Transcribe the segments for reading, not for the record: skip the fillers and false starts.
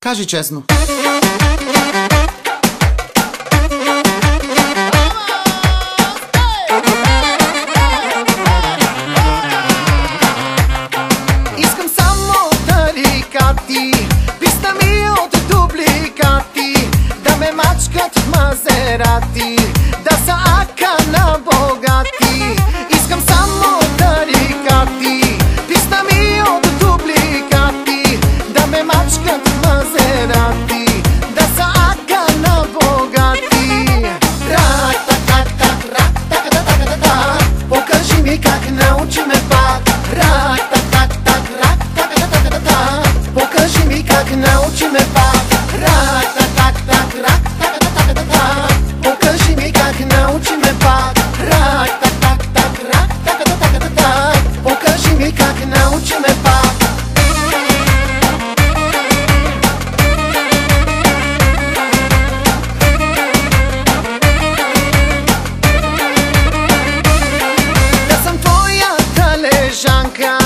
Кажи честно. Искам само тарикати, писта ми от дубликати, да ме мачкат в Мазерати, да са ака на богати. Искам само тарикати, писта ми от дубликати, да ме мачкат в Мазерати, да са ака на богати. Рак-так-так-так-рак-так-так-так-так, покажи ми как научи ме пак. Покажи ми как научи ме пак. Рак-так-так-так, рак-так-так-так-так, покажи ми как научи ме пак. Рак-так-так-так, рак-так-так-так-так, покажи ми как научи ме пак. Да съм твоята лежанка,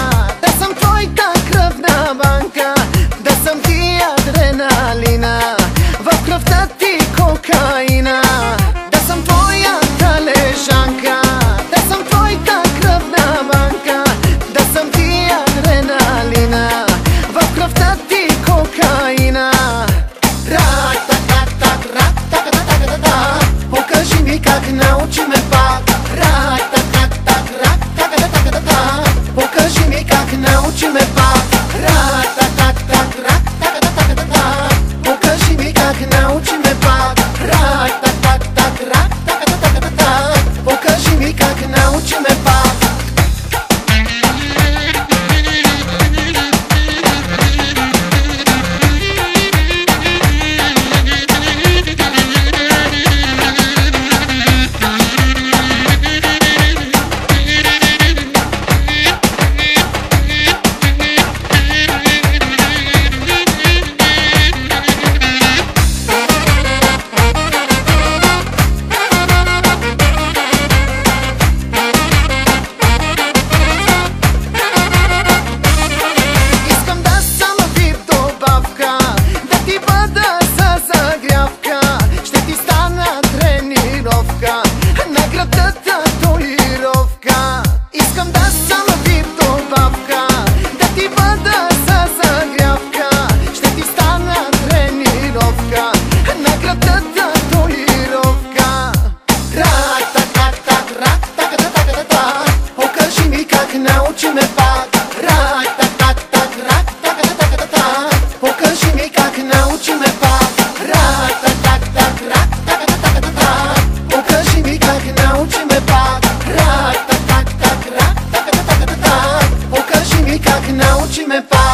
да съм твоята кръвна банка, да съм ти адреналина, в кръвта ти кокаина. Да съм твоята лежанка, да съм твоята кръвна банка, да съм ти адреналина, в кръвта ти кокаина. Рак-так-так-так, рак-так-так-так-так, покажи ми как научи ме пак. Рак-так-так-так, рак-так-так-так-так, покажи ми как научи ме пак. Рак-так-так-так, рак-так-так-так-так, покажи ми как научи ме пак. Рак-так-так-так, рак-так-так-так-так, покажи ми как научи ме пак. Искам да съм вип добавка, да ти бъда за загрявка, ще ти стана тренировка, наградата толировка. Искам да съм вип добавка, да ти бъда за загрявка, ще ти стана тренировка, наградата толировка. Рак-так-так-так, рак-так-так-так-так, покажи ми как научи ме пак. Рак-так-так-так, рак-так-так-так-так, покажи ми как научи ме пак. Рак-так-так-так, рак-так-так-так-так, покажи ми как научи ме пак. Рак-так-так-так, рак-так-так-так-так, покажи ми как научи ме пак.